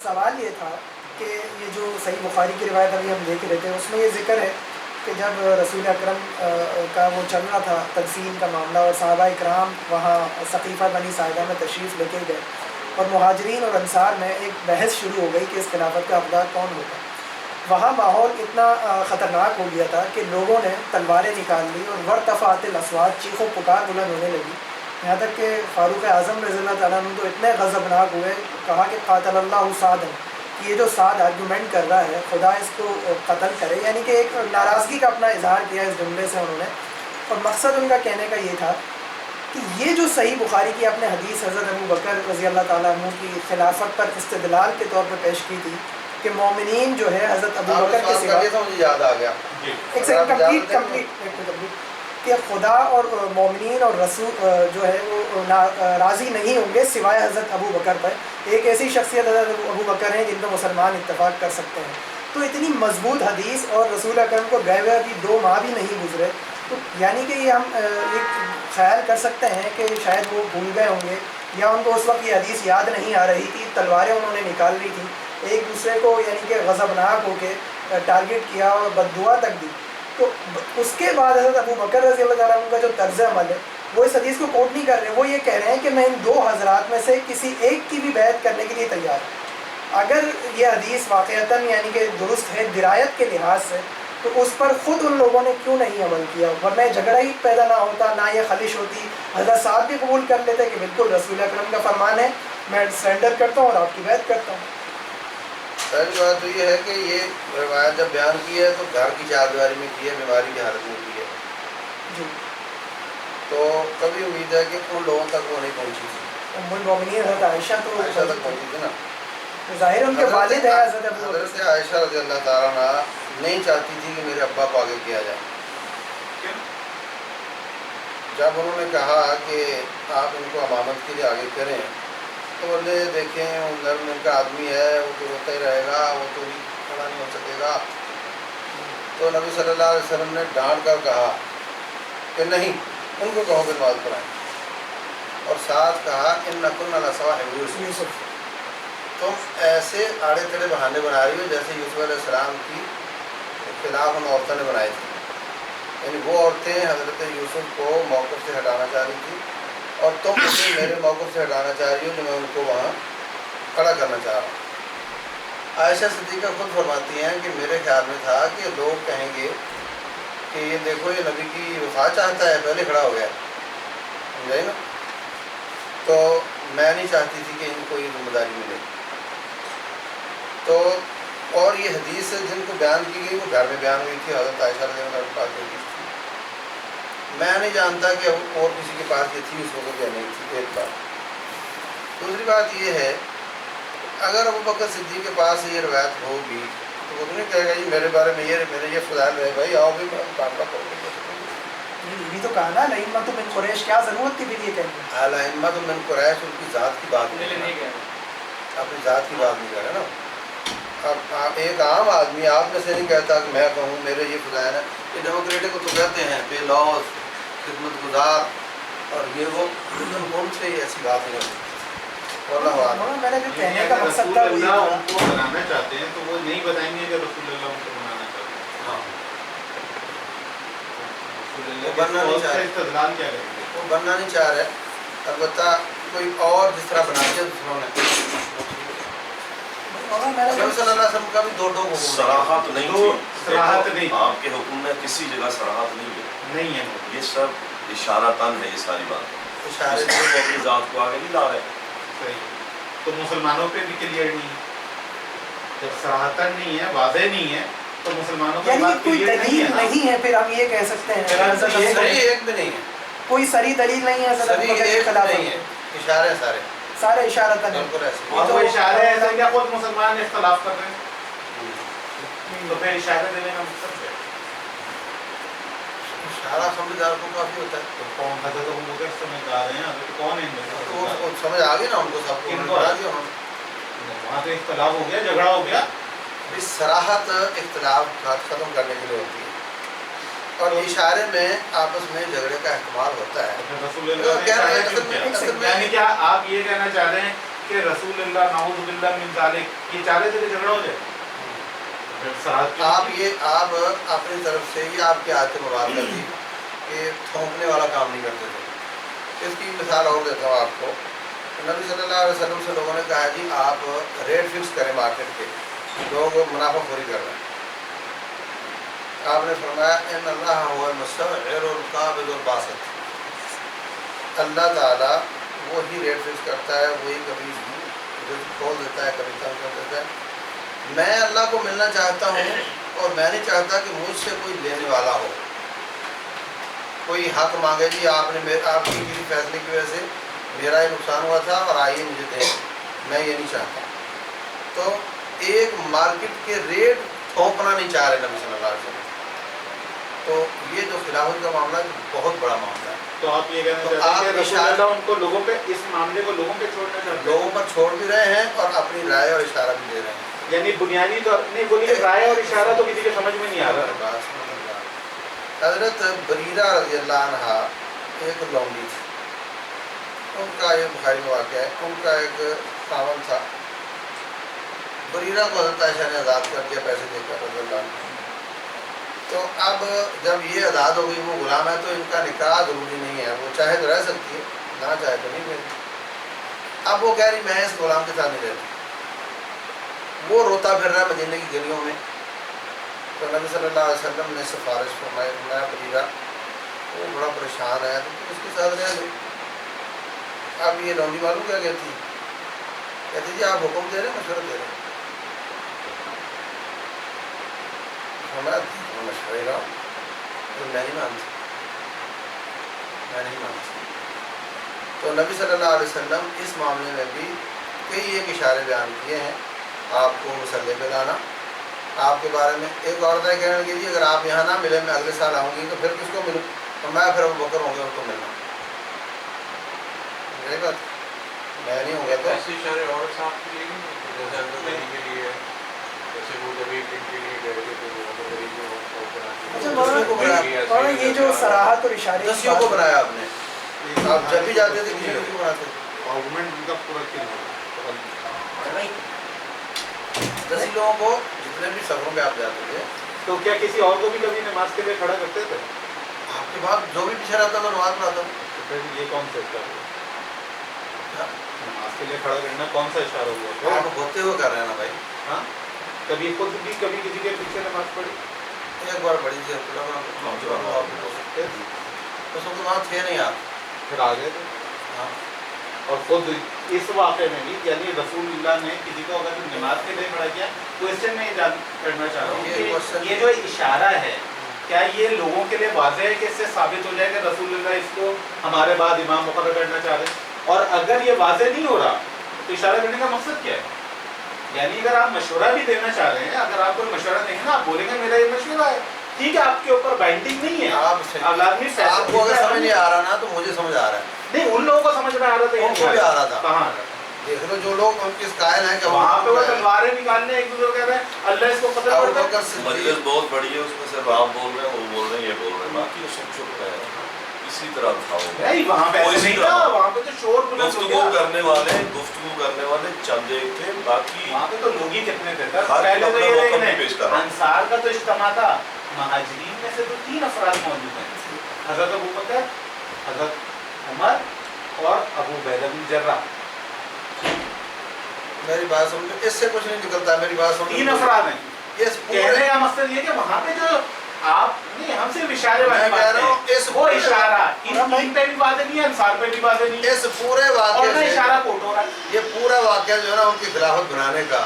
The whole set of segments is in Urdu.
سوال یہ تھا کہ یہ جو صحیح بخاری کی روایت ابھی ہم دیکھ رہے تھے اس میں یہ ذکر ہے کہ جب رسول اکرم کا وہ چل رہا تھا تقسیم کا معاملہ اور صحابہ اکرام وہاں ثقیفہ بنی ساعدہ میں تشریف لے کے گئے اور مہاجرین اور انصار میں ایک بحث شروع ہو گئی کہ اس خلافت کا حقدار کون ہوگا. وہاں ماحول اتنا خطرناک ہو گیا تھا کہ لوگوں نے تلواریں نکال لی اور ورتفعت الاصوات چیخ و پکار بلند ہونے لگی، یہاں تک کہ فاروق اعظم رضی اللہ تعالیٰ عنہ تو اتنے غضبناک ہوئے، کہا کہ قاتل اللہ سعد، کہ یہ جو سعد آرگومنٹ کر رہا ہے خدا اس کو قتل کرے، یعنی کہ ایک ناراضگی کا اپنا اظہار کیا اس جملے سے انہوں نے. اور مقصد ان کا کہنے کا یہ تھا کہ یہ جو صحیح بخاری کی اپنے حدیث حضرت ابو بکر رضی اللہ تعالیٰ عنہ کی خلافت پر استدلال کے طور پر پیش کی تھی کہ مومنین جو ہے حضرت ابو بکر کے سوا، مجھے یاد آ گیا ایک سیکنڈ کمپلیٹ کہ خدا اور مومنین اور رسول جو ہے وہ راضی نہیں ہوں گے سوائے حضرت ابو بکر پر. ایک ایسی شخصیت حضرت ابو بکر ہیں جن پر مسلمان اتفاق کر سکتے ہیں. تو اتنی مضبوط حدیث اور رسول اکرم کو گئے ہوئے ابھی 2 ماہ بھی نہیں گزرے، تو یعنی کہ یہ ہم ایک خیال کر سکتے ہیں کہ شاید وہ بھول گئے ہوں گے یا ان کو اس وقت یہ حدیث یاد نہیں آ رہی تھی، تلواریں انہوں نے نکال لی تھیں، ایک دوسرے کو یعنی کہ غضبناک ہو کے ٹارگٹ کیا اور بددعا تک دی. تو اس کے بعد حضرت ابو بکر رضی اللہ تعالیٰ عنہ کا جو طرز عمل ہے وہ اس حدیث کو کوٹ نہیں کر رہے، وہ یہ کہہ رہے ہیں کہ میں ان 2 حضرات میں سے کسی ایک کی بھی بیعت کرنے کے لیے تیار ہوں. اگر یہ حدیث واقعتاً یعنی کہ درست ہے درایت کے لحاظ سے تو اس پر خود ان لوگوں نے کیوں نہیں عمل کیا، ورنہ جھگڑا ہی پیدا نہ ہوتا، نہ یہ خلش ہوتی. حضرت صاحب بھی قبول کر لیتے کہ بالکل رسول اکرم کا فرمان ہے، میں سرنڈر کرتا ہوں اور آپ کی بیعت کرتا ہوں. پہلی بات تو یہ ہے کہ یہ روایت جب بیان کی ہے تو گھر کی چاردیواری میں کی ہے، بیماری کی حالت میں کی ہے جی. تو کبھی امید ہے کہ ان لوگوں تک وہ نہیں پہنچی تھی. ام المومنین حضرت عائشہ تو عائشہ تک پہنچی تھی نا، ظاہر ان کے والد ہیں حضرت ابو بکر. حضرت عائشہ رضی اللہ تعالیٰ عنہ نہیں چاہتی تھی کہ میرے ابا کو آگے کیا جائے. جب انہوں نے کہا کہ آپ ان کو امامت کے لیے آگے کریں تو بولے دیکھیں گھر میں ان کا آدمی ہے، وہ تو روتا ہی رہے گا، وہ تو کھڑا نہیں ہو سکے گا. تو نبی صلی اللہ علیہ وسلم نے ڈانٹ کر کہا کہ نہیں، ان کو کہو کہ نماز پڑھائیں، اور ساتھ کہا ان نقل صواحب یوسف، تم ایسے آڑے تڑے بہانے بنا رہی ہو جیسے یوسف علیہ السلام کی خلاف ان عورتوں نے بنائے تھے. یعنی وہ عورتیں حضرت یوسف کو موقف سے ہٹانا چاہ رہی تھی اور تم اسے میرے موقف سے ہٹانا چاہ رہی ہو جو میں ان کو وہاں کھڑا کرنا چاہ رہا ہوں. عائشہ صدیقہ خود فرماتی ہیں کہ میرے خیال میں تھا کہ لوگ کہیں گے کہ یہ دیکھو یہ نبی کی وفات چاہتا ہے، پہلے کھڑا ہو گیا، سمجھائی نا. تو میں نہیں چاہتی تھی کہ ان کو یہ ذمہ داری ملے. تو اور یہ حدیث جن کو بیان کی گئی وہ گھر میں بیان ہوئی تھی، حضرت عائشہ رضی اللہ عنہ پاس ہوئی تھی. میں نہیں جانتا کہ اور کسی کے پاس یہ تھی اس وقت یا نہیں تھی. ایک بات. دوسری بات یہ ہے اگر ابو بکر صدیق کے پاس یہ روایت ہوگی تو وہ تو نہیں کہے گا جی میرے بارے میں میرے یہ فضائل ہے، بھائی آؤ بھی مقابلہ کرو گے. یہ تو کہا نا الائمۃ من قریش، کیا ضرورت تھی پھر یہ کہنے کی؟ الائمۃ من قریش ان کی ذات کی بات نہیں ہے، اپنی ذات کی بات نہیں کر رہے نا. اب ایک عام آدمی آپ میں سے نہیں کہتا کہ میں کہوں میرے یہ فضائل ہے. یہ ڈیموکریٹک کو تو کہتے ہیں بے لوز، خدمت گزار، اور یہ وہ ان سے ایسی بات نہیں ہوتی. میں نے جو کہنے کا مقصد تھا اللہ ان کو بنانا چاہتے ہیں تو وہ نہیں بتائیں گے کہ رسول اللہ ان کو بنانا چاہتے ہیں. ہاں وہ بننا نہیں چاہ رہے، استدلال کیا کریں گے؟ وہ بننا نہیں چاہ رہے. البتہ کوئی اور جس طرح بنا دیا دوسروں نے. نبی صلی اللہ علیہ وسلم کا بھی دو صراحت نہیں تھی. صراحت نہیں، آپ کے حکم میں کسی جگہ صراحت نہیں ہے. یہ سب اشارتاً ہے. یہ ساری بات اشارے وہ اپنی ذات کو آگے نہیں لا رہے. صحیح. تو مسلمانوں پہ بھی کلیئر نہیں ہے، جب صراحتاً نہیں ہے، واضح نہیں ہے تو مسلمانوں کا یعنی بات کوئی کلیئر دلیل نہیں ہے. نہیں ہے، پھر ہم یہ کہہ سکتے ہیں صحیح ایک بھی نہیں ہے، کوئی صریح دلیل نہیں ہے حضرت ابو صحیح بکر کے ایک خلاف. نہیں ہے. اشارے سارے اشارتاً ہیں. بالکل ایسے. اور وہ اشارے ایسے کیا خود مسلمان اختلاف کر رہے ہیں تو پھر اشارے دینے کا مقصد کیا ہے؟ اشارہ سمجھدار کو کافی ہوتا ہے. تو کون حضرت ابو بکر سمجھدار ہیں؟ حضرت کون ہے ان میں سے؟ تو وہ سمجھ آ گئی نا ان کو، سب کو بتا دیا انہوں نے. وہاں تو اختلاف ہو گیا، جھگڑا ہو گیا. اس صراحت اختلاف ختم کرنے کے لیے ہوتی ہے اور اشارے میں آپس میں جھگڑے کا احتمال ہوتا ہے. رسول اللہ نے اشارے کیوں کیا؟ یعنی کیا آپ یہ کہنا چاہ رہے ہیں کہ رسول اللہ نعوذ باللہ من ذالک, یہ چاہ رہے تھے کہ جھگڑا ہو جائے. آپ اپنی طرف سے یہ آپ کی عادت مراد کر دی کہ تھوپنے والا کام نہیں کرتے تھے. اس کی مثال اور دیتا ہوں آپ کو. نبی صلی اللہ علیہ وسلم سے لوگوں نے کہا جی آپ ریٹ فکس کریں مارکیٹ کے, لوگ منافع خوری کر رہے ہیں. آپ نے فرمایا ان اللہ هو المستعر القابض الباسط, اللہ تعالیٰ وہی ریٹ فکس کرتا ہے, وہی کبھی کھول دیتا ہے کبھی کم کر دیتا ہے. میں اللہ کو ملنا چاہتا ہوں اور میں نہیں چاہتا کہ مجھ سے کوئی لینے والا ہو, کوئی حق مانگے جی آپ نے آپ کی کسی فیصلے کی وجہ سے میرا یہ نقصان ہوا تھا اور آئیے مجھے دیں, میں یہ نہیں چاہتا. تو ایک مارکیٹ کے ریٹ تھوپنا نہیں چاہ رہے نبی صلی اللہ علیہ وسلم. تو یہ جو خلافت کا معاملہ ہے بہت بڑا معاملہ ہے. تو آپ یہ کہنا چاہتے ہیں کہ رسول اللہ ان کو لوگوں پہ اس معاملے کو لوگوں پہ چھوڑنا چاہتے ہیں, لوگوں پر چھوڑ بھی رہے ہیں اور اپنی رائے اور اشارہ بھی دے رہے ہیں. یعنی بنیادی طور نہیں بولیے رائے اور اشارہ تو کسی کے سمجھ میں نہیں آ رہا. حضرت بریرہ رضی اللہ عنہ ایک لونڈی تھی, ان کا یہ بخاری میں واقعہ ہے. ان کا ایک خاوند تھا, بریرہ کو حضرت عائشہ نے آزاد کر دیا پیسے دے کر رضی اللہ عنہ. تو اب جب یہ آزاد ہو گئی, وہ غلام ہے, تو ان کا نکاح ضروری نہیں ہے, وہ چاہے تو رہ سکتی ہے, نہ چاہے تو نہیں رہتی. اب وہ کہہ رہی میں اس غلام کے ساتھ نہیں رہتی. وہ روتا پھر رہا ہے مدینے کی گلیوں میں. تو نبی صلی اللہ علیہ وسلم نے سفارش فرمائی, فرمایا بریرہ وہ بڑا پریشان ہے تو اس کے ساتھ رہ گئی. اب یہ لونڈی معلوم کیا کہتی جی آپ حکم دے رہے ہیں مشورہ دے رہے ہیں. مشورے کا میں نہیں مانتی. تو نبی صلی اللہ علیہ وسلم اس معاملے میں بھی کئی ایک اشارے بیان کیے ہیں. آپ کو مسلح پہ لانا, آپ کے بارے میں ایک عورت ہے کہنے لگی جی اگر آپ یہاں نہ ملے میں اگلے سال آؤں گی تو پھر کس کو ملوں, تو میں پھر ابو بکر ہوں گے ان کو ملنا. یہی بات میں نہیں ہوں گیا. تو ایسے اشارے اور صاحب کے لیے جیسے حضرت علی کے لیے, جیسے وہ جب ایک دن کے لیے گئے تھے تو وہ حضرت علی کو اور یہ جو صراحت اور اشارے دسیوں کو بنایا آپ نے, آپ جب بھی جاتے تھے کسی کو کیوں بناتے تھے؟ آرگومنٹ ان کا پورا کیا ہے, 10 لوگوں کو جتنے بھی سفروں پہ آپ جاتے تھے تو کیا کسی اور کو بھی کبھی نماز کے لیے کھڑا کرتے تھے؟ آپ کے بعد جو بھی پیچھے رہتا تھا نماز پڑھاتا تھا. تو پھر یہ کون سا اشارہ ہوا, نماز کے لیے کھڑا کرنا کون سا اشارہ ہوا؟ آپ ہوتے ہوئے کر رہے ہیں نا بھائی. ہاں کبھی خود بھی کبھی کسی کے پیچھے نماز پڑھی؟ ایک بار بڑی تھی اس وقت وہاں تھے نہیں آپ, پھر آ گئے تھے. ہاں. اور خود اس واقعے میں بھی یعنی رسول اللہ نے کسی کو اگر نماز کے لیے کھڑا کیا, کوشچن میں یہ کرنا چاہ رہا ہوں کہ یہ جو اشارہ ہے کیا یہ لوگوں کے لیے واضح ہے کہ اس سے ثابت ہو جائے کہ رسول اللہ اس کو ہمارے بعد امام مقرر کرنا چاہ رہے ہیں؟ اور اگر یہ واضح نہیں ہو رہا تو اشارہ کرنے کا مقصد کیا ہے؟ یعنی اگر آپ مشورہ بھی دینا چاہ رہے ہیں, اگر آپ کوئی مشورہ دیں گے نا, آپ بولیں گے میرا یہ مشورہ ہے, ٹھیک ہے, آپ کے اوپر بائنڈنگ نہیں ہے, آپ کو اگر سمجھ نہیں آ رہا نا تو مجھے سمجھ آ رہا ہے. نہیں ان لوگوں کو سمجھ میں آ رہا تھا, ان کو بھی آ رہا تھا. کہاں دیکھ لو جو لوگ ان کے قائل ہیں کہ وہاں پہ وہ تلواریں نکالنے ایک دوسرے کو کہہ رہے ہیں اللہ اس کو قتل کر دے. مجلس بہت بڑی ہے, اس میں صرف آپ بول رہے ہیں, وہ بول رہے ہیں, یہ بول رہے ہیں, باقی سب چپ رہے ہیں. اسی طرح تھا وہ نہیں, وہاں پہ ایسا نہیں تھا, وہاں پہ تو شور بلند ہو گفتگو گیا. کرنے والے چند ایک تھے, باقی وہاں پہ تو لوگ ہی کتنے تھے. ہر پہلے تو اپنا یہ موقع دیکھنے پیش کر رہا. انصار کا تو اجتماع تھا, مہاجرین میں سے تو 3 افراد موجود ہیں, حضرت ابو بکر, حضرت عمر اور ابو عبیدہ بن جراح. میری بات سمجھو, اس سے کچھ نہیں نکلتا. میری بات سمجھو, 3 افراد ہیں. کہنے کا مقصد یہ کہ وہاں پہ جو آپ نہیں, ہم صرف اشارے والے بات کر رہے ہیں, وہ اشارہ ان پہ بھی واضح نہیں ہے, انصار پہ بھی واضح نہیں ہے. اس پورے واقعے اور سے اشارہ کوٹ ہو رہا ہے. یہ پورا واقعہ جو ہے نا ان کی خلافت بنانے کا,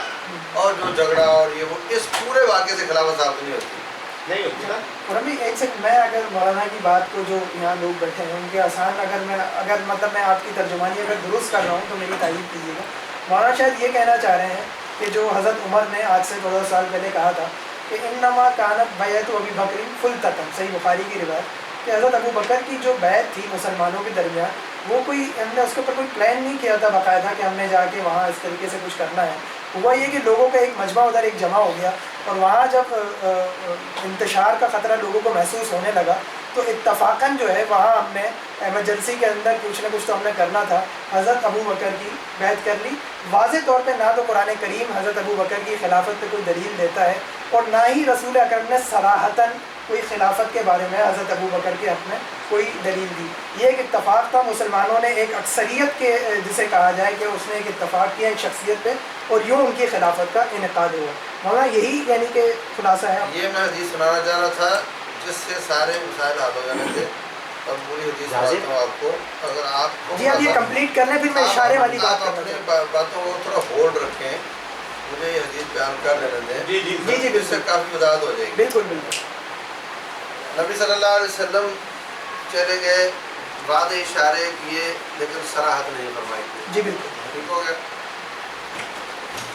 اور جو جھگڑا اور یہ وہ, اس پورے واقعے سے خلافت ثابت نہیں ہوتی. نہیں ہوتی نا. اور ابھی ایک سیکنڈ, میں اگر مولانا کی بات کو جو یہاں لوگ بیٹھے ہیں ان کے آسان اگر مطلب میں آپ کی ترجمانی اگر درست کر رہا ہوں تو میری تعریف کیجیے گا. مولانا شاید یہ کہنا چاہ رہے ہیں کہ جو حضرت عمر نے آج سے 14 سال پہلے کہا تھا کہ انما کانت بیعت ابی بکر فلتتن, صحیح بخاری کی روایت, کہ حضرت ابو بکر کی جو بیعت تھی مسلمانوں کے درمیان, وہ کوئی ہم نے اس کے اوپر کوئی پلان نہیں کیا تھا باقاعدہ کہ ہم نے جا کے وہاں اس طریقے سے کچھ کرنا ہے. ہوا یہ کہ لوگوں کا ایک مجمع ادھر ایک جمع ہو گیا, اور وہاں جب انتشار کا خطرہ لوگوں کو محسوس ہونے لگا تو اتفاقاً جو ہے وہاں ہم نے ایمرجنسی کے اندر کچھ نہ کچھ تو ہم نے کرنا تھا، حضرت ابو بکر کی بیعت کر لی۔ واضح طور پہ نہ تو قرآن کریم حضرت ابو بکر کی خلافت پہ کوئی دلیل دیتا ہے، اور نہ ہی رسول اکرم نے صراحتاً کوئی خلافت کے بارے میں حضرت ابو بکر کے حق میں کوئی دلیل دی۔ یہ ایک اتفاق تھا، مسلمانوں نے ایک اکثریت کے جسے کہا جائے کہ اس نے ایک اتفاق کیا ایک شخصیت پہ، اور یوں ان کی خلافت کا انعقاد ہوا۔ مولانا یہی یعنی کہ خلاصہ ہے۔ یہ میں حدیث سنانا چاہ رہا تھا جس سے سارے مسائل حل ہو جانے تھے، اور پوری حدیث سناتا ہوں آپ کو۔ اگر آپ جی آپ یہ کمپلیٹ کر لیں، پھر میں اشارے والی بات کرنا اپنے چاہتا ہوں۔ باتوں کو تھوڑا ہولڈ رکھیں، مجھے یہ حدیث بیان کر لینے دیں۔ جی جی جی جی اس سے کافی وضاحت ہو جائے گی۔ بالکل بالکل۔ نبی صلی اللہ علیہ وسلم چلے گئے، وعدے اشارے کیے لیکن صراحت نہیں فرمائی تھی، جی بالکل ٹھیک ہو گیا۔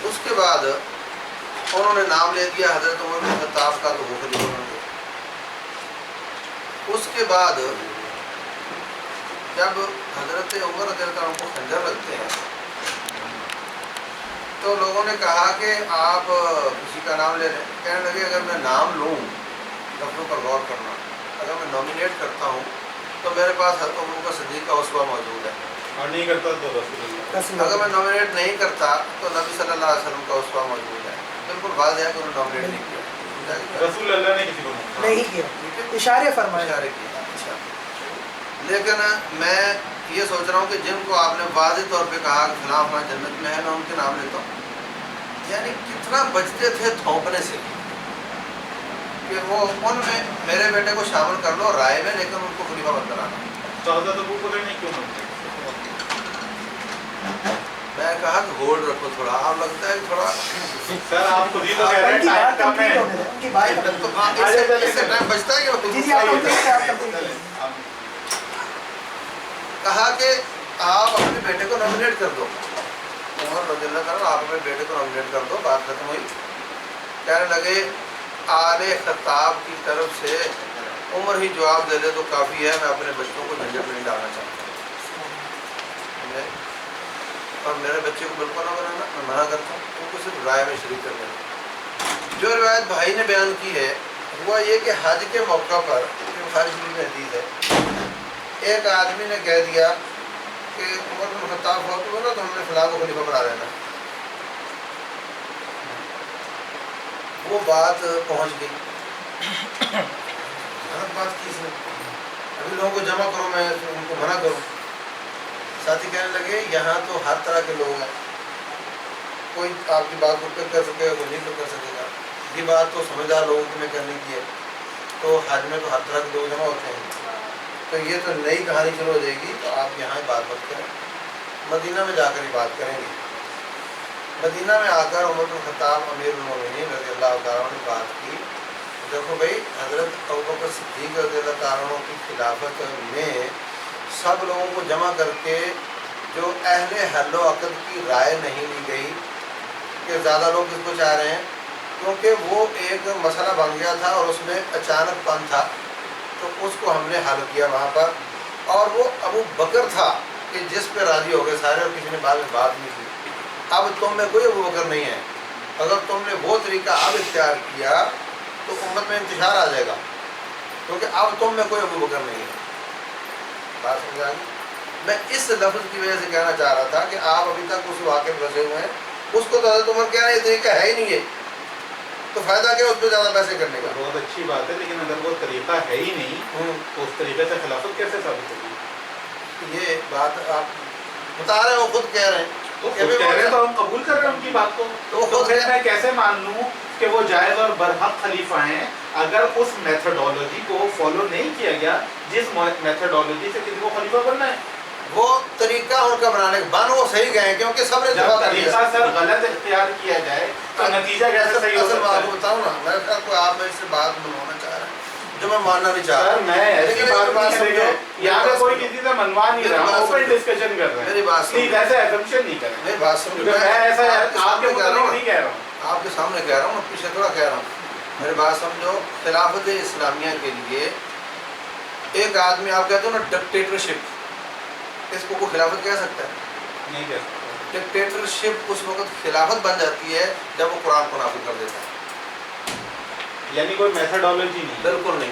اس کے بعد انہوں نے نام لے دیا حضرت عمر بن خطاب کا، تو وہ خلیفہ بن گئے۔ اس کے بعد جب حضرت عمر رضی اللہ عنہ کو خنجر لگتے ہیں تو لوگوں نے کہا کہ آپ کسی کا نام لے لیں۔ کہنے لگے اگر میں نام لوں، لفظوں پر غور کرنا، اگر میں نامینیٹ کرتا ہوں تو میرے پاس حضرت عمر کا صدیق کا اسوہ موجود ہے، اور نہیں کرتا تو رسول اللہ۔ اگر میں نامینیٹ نہیں کرتا تو نبی صلی اللہ علیہ وسلم کا اسوہ موجود ہے۔ بالکل واضح ہے کہ انہوں نے نامینیٹ نہیں کیا، رسول اللہ نے کسی کو نہیں کیا، اشارے فرمائے۔ اشارے کیا۔ اچھا، لیکن میں یہ سوچ رہا ہوں کہ جن کو آپ نے واضح طور پہ کہا کہ فلاں فلاں جنت میں ہے، میں ان کے نام لیتا ہوں، یعنی کتنا بچتے تھے تھوپنے سے کہ وہ ان میں میرے بیٹے کو شامل کر لو رائے میں، لیکن ان کو خلیفہ مت بنانا۔ تو حضرت ابو بکر نے کیوں مانتے؟ میں کہا کہ ہولڈ رکھو تھوڑا، آپ لگتا ہے کہ تھوڑا سر آپ خود ہی تو کہہ رہے ان کی ہیں بات ٹائم کم ہے۔ کمپلیٹ ہو گئی، ان کی بات کمپلیٹ۔ اس سے ٹائم بچتا ہے کہ جی جی آپ کمپلیٹ کریں، آپ کمپلیٹ کریں۔ کہا کہ آپ اپنے بیٹے کو نامینیٹ کر دو، عمر رضی اللہ عنہ آپ اپنے بیٹے کو نامینیٹ کر دو۔ بات ختم ہوئی۔ کہنے لگے آل خطاب کی طرف سے عمر ہی جواب دے دے تو کافی ہے، میں اپنے بچوں کو جھنجٹ میں نہیں ڈالنا چاہتا، اور میرے بچے کو بالکل نہ بنانا، میں منع کرتا ہوں ان کو صرف رائے میں شریک کرنے میں۔ جو روایت بھائی نے بیان کی ہے ہوا یہ کہ حج کے موقع پر، بخاری شریف میں حدیث ہے، ایک آدمی نے کہہ دیا کہ عمر بن خطاب فوت ہوئے نا تو ہم نے فلاں کو خلیفہ بنا دینا۔ وہ بات پہنچ گئی، غلط بات کی اس نے، ابھی لوگوں کو جمع کرو، میں ان کو منع کروں۔ ساتھی کہنے لگے یہاں تو ہر طرح کے لوگ ہیں، کوئی آپ کی بات کو پک کر سکے گا، کوئی نہیں پک کر سکے گا، یہ بات تو سمجھدار لوگوں کی میں کرنے کی ہے، تو حج میں تو ہر طرح کے لوگ جمع ہوتے ہیں، تو یہ تو نئی کہانی شروع ہو جائے گی، تو آپ یہاں بات مت کریں، مدینہ میں جا کر ہی بات کریں گے۔ مدینہ میں آ کر عمر بن خطاب امیر المومنین رضی اللہ تعالیٰ عنہ نے بات کی، دیکھو بھائی حضرت ابوبکر صدیق رضی اللہ تعالیٰ عنہ کی خلافت میں سب لوگوں کو جمع کر کے جو اہل حل و عقد کی رائے نہیں لی گئی کہ زیادہ لوگ کس کو چاہ رہے ہیں، کیونکہ وہ ایک مسئلہ بن گیا تھا اور اس میں اچانک پن تھا، تو اس کو ہم نے حل کیا وہاں پر، اور وہ ابو بکر تھا کہ جس پہ راضی ہو گئے سارے، اور کسی نے بعد میں بات نہیں کی۔ اب تم میں کوئی ابو بکر نہیں ہے، اگر تم نے وہ طریقہ اب اختیار کیا تو امت میں انتشار آ جائے گا، کیونکہ اب تم میں کوئی ابو بکر نہیں ہے۔ بات سمجھ آ گئی؟ میں اس لفظ کی وجہ سے کہنا چاہ رہا تھا کہ آپ ابھی تک اس واقعے میں پھنسے ہوئے ہیں، اس کو تو حضرت عمر کہہ رہے ہیں یہ طریقہ ہے ہی نہیں ہے، تو فائدہ کیا اس پہ زیادہ پیسے کرنے کا؟ بہت اچھی بات ہے، لیکن اگر وہ طریقہ ہے ہی نہیں تو اس طریقے سے خلافت کیسے ثابت ہوگی؟ یہ بات آپ بتا رہے ہیں، وہ خود کہہ رہے ہیں، تو خود کہہ رہے ہیں تو ہم قبول کر رہے ہیں ان کی بات کو، تو پھر میں کیسے مان لوں کہ وہ جائز اور برحق خلیفہ ہیں اگر اس میتھڈولوجی کو فالو نہیں کیا گیا جس میتھڈولوجی سے کسی کو خلیفہ بننا ہے؟ وہ طریقہ ان کا بنانے کا بن وہ صحیح گئے ہیں، کیونکہ سب نے جب طریقہ سر غلط اختیار کیا جائے تو نتیجہ کیسے صحیح ہو اصل سکتا میں آپ ہے؟ کو بتاؤں نا، میں کہا کوئی آپ میرے سے بات منوانا چاہ رہے ہیں جو میں ماننا نہیں چاہ رہا، سر میں ایسی بات نہیں کر رہا ہوں، یہاں پہ کوئی کسی سے منوا نہیں رہا ہوں، اوپن ڈسکشن کر رہے ہیں، میری بات پلیز ایسے ایزمپشن نہیں کریں، میری بات سمجھو، کیونکہ میں ایسا آپ کے متعلق نہیں کہہ رہا ہوں، آپ کے سامنے کہہ رہا ہوں، پیچھے تھوڑا کہہ رہا ہوں، میری بات سمجھو۔ خلافت اسلامیہ کے لیے ایک آدمی، آپ کہتے ہو نا ڈکٹیٹرشپ، اس کو کوئی خلافت کہہ سکتا ہے؟ نہیں کہہ سکتا۔ ڈکٹیٹرشپ اس وقت خلافت بن جاتی ہے جب وہ قرآن کو نافذ کر دیتا ہے، یعنی کوئی میتھڈولوجی نہیں؟ بالکل نہیں۔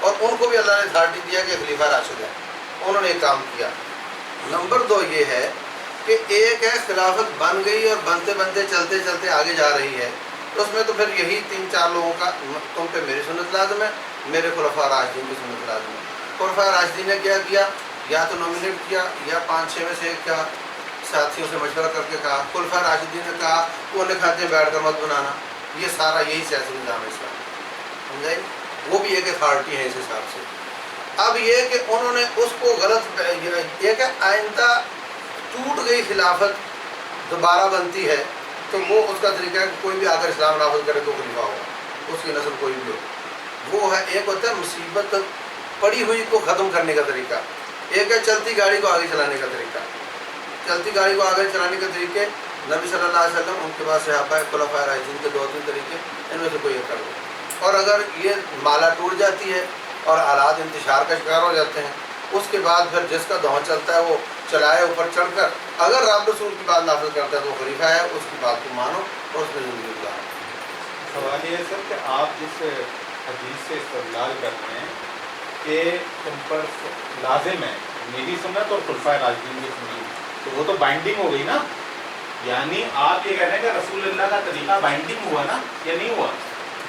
اور ان کو بھی اللہ نے اتھارٹی دیا کہ خلیفہ راشد ہے، انہوں نے ایک کام کیا۔ نمبر 2 یہ ہے کہ ایک ہے خلافت بن گئی اور بنتے بنتے چلتے چلتے آگے جا رہی ہے، تو اس میں تو پھر یہی 3-4 لوگوں کا، تم پہ میری سنت لازم ہے، میرے خلفاء راشدین کی سنت لازم ہے۔ خلفاء راشدین نے کیا کیا؟ یا تو نومینیٹ کیا یا 5-6 میں سے ایک کا ساتھیوں سے مشورہ کر کے کہا۔ خلفاء راشدین نے کہا وہ انہیں کھاتے میں بیٹھ کر مت بنانا، یہ سارا یہی سیاسی نظام ہے اسلام، سمجھائی؟ وہ بھی ایک اتھارٹی ہے اس حساب سے۔ اب یہ کہ انہوں نے اس کو غلط، یہ کہ آئندہ ٹوٹ گئی خلافت دوبارہ بنتی ہے تو وہ اس کا طریقہ ہے کہ کوئی بھی آ کر اسلام نافذ کرے تو خلیفہ ہوگا، اس کی نسل کوئی بھی ہو۔ وہ ہے، ایک ہوتا ہے مصیبت پڑی ہوئی کو ختم کرنے کا طریقہ، ایک ہے چلتی گاڑی کو آگے چلانے کا طریقہ۔ چلتی گاڑی کو آگے چلانے کے طریقے نبی صلی اللہ علیہ وسلم، ان کے بعد صحابہ خلفاء راشدین کے 2-3 طریقے، ان میں سے کوئی ایک کر دو۔ اور اگر یہ مالا ٹوٹ جاتی ہے اور حالات انتشار کا شکار ہو جاتے ہیں، اس کے بعد پھر جس کا دھواں چلتا ہے وہ چلائے اوپر چڑھ کر، اگر رب رسول کی بات نافذ کرتا ہے تو وہ خلیفہ ہے، اس کی بات کو مانو اور اس میں زندگی گزارو۔ سوال یہ ہے سر کہ آپ جس حدیث سے استدلال کرتے ہیں کہ تم پر لازم ہے میری سنت اور خلفاء راشدین کی سنت، تو وہ تو بائنڈنگ ہو گئی نا، یعنی آپ یہ کہہ رہے ہیں کہ رسول اللہ کا طریقہ بائنڈنگ ہوا نا یا نہیں ہوا؟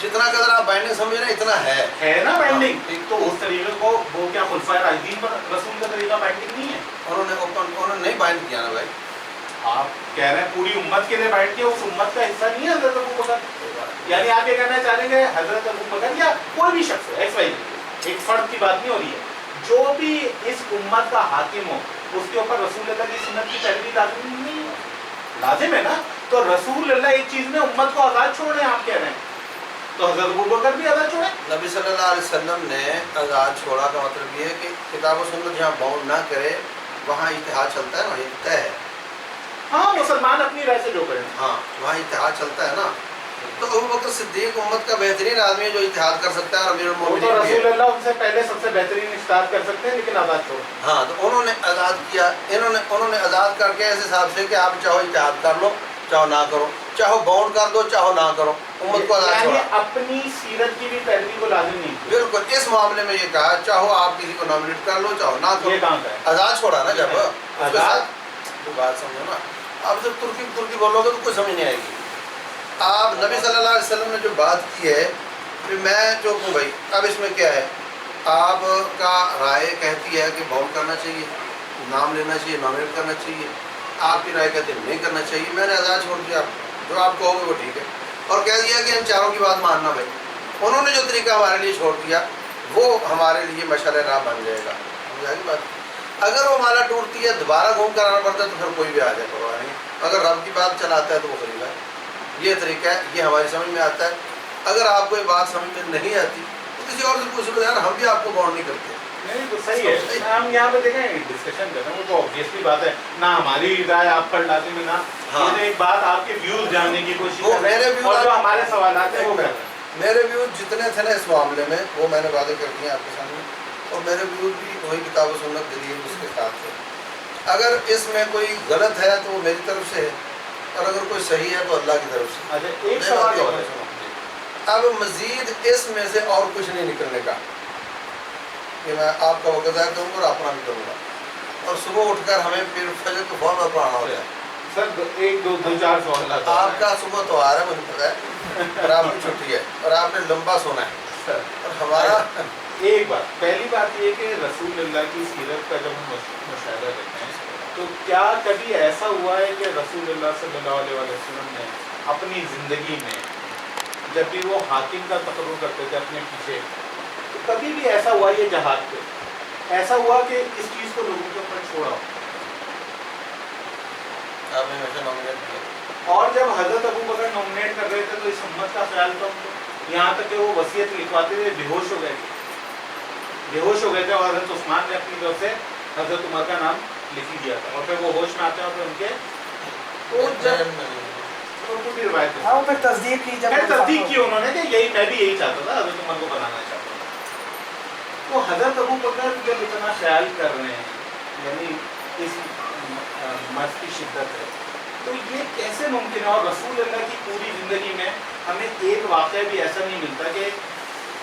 جتنا قدر آپ بائنڈنگ سمجھ رہے ہیں اتنا ہے نا بائنڈنگ، تو اس طریقے کو وہ کیا خلفاء راشدین پر رسول کا طریقہ بائنڈنگ نہیں ہے؟ انہوں نے نہیں بائنڈ کیا نا بھائی، آپ کہہ رہے ہیں پوری امت کے لیے بائنڈ کیا، اس امت کا حصہ نہیں ہے حضرت ابو بکر، یعنی آپ یہ کہنا چاہ رہے ہیں کہ حضرت ابو بکر یا کوئی بھی شخص ہے، ایکس وائی ایک فرد کی بات نہیں ہو رہی ہے، جو بھی اس امت کا حاکم ہو اس کے اوپر رسول اللہ کی سنت کی پیروی لازم نہیں ہے؟ لازم ہے نا، تو رسول اللہ ایک چیز میں امت کو آزاد چھوڑ رہے ہیں، آپ کہہ رہے ہیں تو حضرت ابو بکر بھی آزاد چھوڑے؟ نبی صلی اللہ علیہ وسلم نے آزاد چھوڑا کا مطلب یہ ہے کہ کتاب و سنت جہاں باؤنڈ نہ کرے وہاں اتحاد چلتا ہے، وہیں طے ہے۔ ہاں مسلمان اپنی رائے سے جو کریں، ہاں وہاں اتحاد چلتا ہے نا، تو ابو بکر صدیق امت کا بہترین آدمی ہے جو اتحاد کر سکتا ہے، اور امیر وہ تو المومنین بھی ہے۔ رسول اللہ ان سے پہلے سب سے بہترین اسٹارٹ کر سکتے ہیں لیکن آزاد چھوڑ۔ ہاں تو انہوں نے آزاد کیا، انہوں نے آزاد کر کے اس حساب سے کہ آپ چاہو اتحاد کر لو چاہو نہ کرو، چاہو باؤنڈ کر دو چاہو نہ کرو، امت کو آزاد یعنی چھوڑا۔ اپنی سیرت کی بھی پیروی کو لازم نہیں کیا۔ بالکل اس معاملے میں یہ کہا چاہو آپ کسی کو نامنیٹ کر لو چاہو نہ کرو، یہ کہاں کا ہے؟ آزاد چھوڑا نا جب اس کے آزاد، ساتھ تو بات سمجھو نا، آپ جب ترکی بولو گے تو کوئی سمجھ نہیں آئے گی۔ آپ نبی صلی اللہ علیہ وسلم نے جو بات کی ہے کہ میں جو ہوں بھائی، اب اس میں کیا ہے، آپ کا رائے کہتی ہے کہ باؤنڈ کرنا چاہیے، نام لینا چاہیے، نامنیٹ کرنا چاہیے، آپ کی رائے کہتے ہیں نہیں کرنا چاہیے، میں نے آزاد چھوڑ دیا، جو آپ کہو گے وہ ٹھیک ہے، اور کہہ دیا کہ ان چاروں کی بات ماننا بھائی۔ انہوں نے جو طریقہ ہمارے لیے چھوڑ دیا وہ ہمارے لیے مشعل راہ بن جائے گا، سمجھ آئی بات؟ اگر وہ مالا ٹوٹتی ہے دوبارہ گھوم کر آنا پڑتا ہے تو پھر کوئی بھی آ جائے پرواہ نہیں، اگر رب کی بات چلاتا ہے تو وہ خلیفہ ہے۔ یہ طریقہ ہے، یہ ہماری سمجھ میں آتا ہے۔ اگر آپ کو یہ بات سمجھ میں نہیں آتی تو کسی اور سے پوچھ لو، یار ہم بھی آپ کو باؤنڈ نہیں کرتے۔ نہیں تو صحیح ہے، ہم یہاں پہ دیکھیں ڈسکشن کر رہے ہیں، وہ تو آبویسلی بات ہے، نہ ہماری رائے آپ پر لازم ہے، نہ ہاں۔ یہ ایک بات آپ کے ویوز جاننے کی کوشش وہ کر رہے میرے ہیں views اور جو آپ- ہمارے سوالات ہیں وہ کر رہے ہیں۔ میرے ویوز جتنے تھے نا اس معاملے میں وہ میں نے وعدے کر دیے آپ کے سامنے، اور میرے ویوز بھی وہی کتاب و سنت دلیل اس کے ساتھ تھے۔ اگر اس میں کوئی غلط ہے تو وہ میری طرف سے ہے، اور اگر کوئی صحیح ہے تو اللہ کی طرف سے۔ اچھا ایک سوال اور ہے، اب مزید اس میں سے اور کچھ نہیں نکلنے کا کہ میں آپ کا وقت ضائع کروں گا اور اپنا بھی کروں گا، اور صبح اٹھ کر ہمیں پھر فجر کو فوراً پڑھانا ہوتا ہے۔ سر ایک دو چار سوالات اور آپ کا صبح تو آ رہا ہے مجھے پتا ہے، اور آپ کی چھٹی ہے اور آپ نے لمبا سونا ہے، سر اور ہمارا ایک بات، پہلی بات یہ کہ رسول اللہ کی سیرت کا جب ہم مشاہدہ کرتے ہیں تو کیا کبھی ایسا ہوا ہے کہ رسول اللہ صلی اللہ علیہ وسلم نے اپنی زندگی میں جب بھی وہ حاکم کا تقرر کرتے تھے اپنے پیچھے، تو کبھی بھی ایسا ہوا یہ جہاد پہ ایسا ہوا کہ اس چیز کو لوگوں کے اوپر چھوڑا ہو؟ آپ نے ہمیشہ نامنیٹ کیا، اور جب حضرت ابو بکر نامنیٹ کر رہے تھے تو اس امت کا خیال تھا ان کو، یہاں تک کہ وہ وصیت لکھواتے ہوئے بے ہوش ہو گئے تھے اور حضرت عثمان نے اپنی طرف سے حضرت عمر کا نام لکھ دیا تھا، اور پھر وہ ہوش میں آتے ہیں اور پھر ان کے تو جب ان کو بھی روایت ہے، ہاں وہ پھر تصدیق کی، جب پھر تصدیق کی انہوں نے کہ میں بھی یہی چاہتا تھا، حضرت عمر کو بنانا چاہتا تھا۔ تو حضرت ابو بکر جب اتنا خیال کر رہے ہیں، یعنی اس مرض کی شدت ہے، تو یہ کیسے ممکن ہے؟ اور رسول اللہ کی پوری زندگی میں ہمیں ایک واقعہ بھی ایسا نہیں ملتا کہ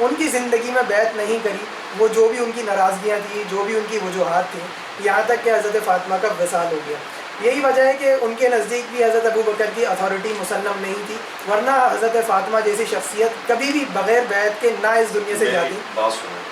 ان کی زندگی میں بیعت نہیں کری، وہ جو بھی ان کی ناراضگیاں تھیں، جو بھی ان کی وجوہات تھیں، یہاں تک کہ حضرت فاطمہ کا وصال ہو گیا. یہی وجہ ہے کہ ان کے نزدیک بھی حضرت ابو بکر کی اتھارٹی مسلم نہیں تھی، ورنہ حضرت فاطمہ جیسی شخصیت کبھی بھی بغیر بیعت کے نہ اس دنیا سے جاتی. بات سنیں،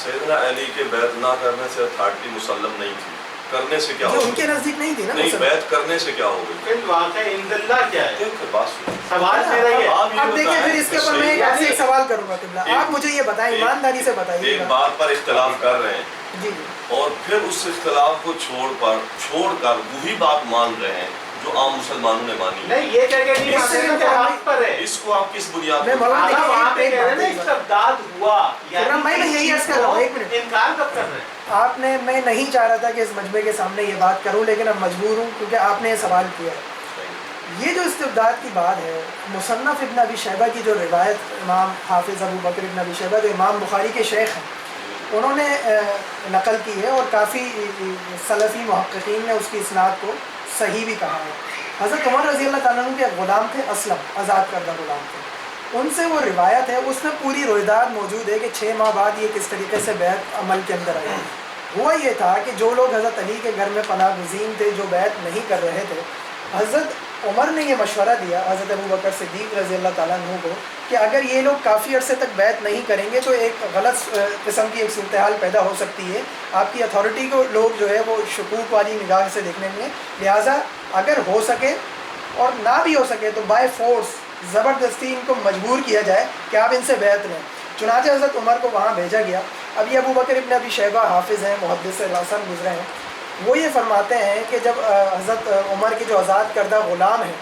سیدنا علی کے بیعت نہ کرنے سے اتھارٹی مسلم نہیں تھی، کرنے سے کیا جو ہوگا؟ ان کے نزدیک نہیں تھی نا نہیں، مسلم. بیعت کرنے سے کیا ہوگا؟ پھر واقع عند اللہ کیا ہے؟ بات سنیں، سوال میرا یہ ہے. اب دیکھیں پھر اس کے اوپر میں ایک آپ سے ایک سوال کروں گا قبلہ، آپ مجھے یہ بتائیں، ایمانداری سے بتائیے ایک گا. بات پر اختلاف کر رہے ہیں جی جی اور پھر اس اختلاف کو چھوڑ کر وہی بات مان رہے ہیں جو عام مسلمانوں نے مانی ہے. نہیں، یہ کہہ کے نہیں مانتے ہیں کہ حق پر ہے. اس کو آپ کس بنیاد میں پر مولانا آقا وہاں پہ ایک کہہ رہے ہیں نا بات استبداد ہوا، یعنی میں اس یہی چیز عرض کر رہا ہوں، کو ایک منٹ. انکار کب کر رہے ہیں؟ میں نہیں چاہ رہا تھا کہ اس مجمع کے سامنے یہ بات کروں، لیکن اب مجبور ہوں کیونکہ آپ نے یہ سوال کیا ہے. یہ جو استبداد کی بات ہے، مصنف ابن ابی شیبہ کی جو روایت امام حافظ ابو بکر ابن ابی شیبہ جو امام بخاری کے شیخ ہیں انہوں نے نقل کی ہے، اور کافی سلفی محققین نے اس کی اسناد کو صحیح بھی کہا ہے. حضرت عمر رضی اللہ تعالیٰ عنہ کے غلام تھے، اسلم آزاد کردہ غلام تھے، ان سے وہ روایت ہے، اس میں پوری رویداد موجود ہے کہ 6 ماہ بعد یہ کس طریقے سے بیعت عمل کے اندر آئی. ہوا یہ تھا کہ جو لوگ حضرت علی کے گھر میں پناہ گزین تھے، جو بیعت نہیں کر رہے تھے، حضرت عمر نے یہ مشورہ دیا حضرت ابو بکر صدیق رضی اللہ تعالیٰ عنہ کو کہ اگر یہ لوگ کافی عرصے تک بیعت نہیں کریں گے تو ایک غلط قسم کی ایک صورتحال پیدا ہو سکتی ہے، آپ کی اتھارٹی کو لوگ جو ہے وہ شکوک والی نگاہ سے دیکھنے میں، لہٰذا اگر ہو سکے اور نہ بھی ہو سکے تو بائی فورس زبردستی ان کو مجبور کیا جائے کہ آپ ان سے بیعت لیں. چنانچہ حضرت عمر کو وہاں بھیجا گیا. اب یہ ابو بکر ابن ابی شیبہ حافظ ہیں، محدث راسن گزرے ہیں، وہ یہ فرماتے ہیں کہ جب حضرت عمر کے جو آزاد کردہ غلام ہیں،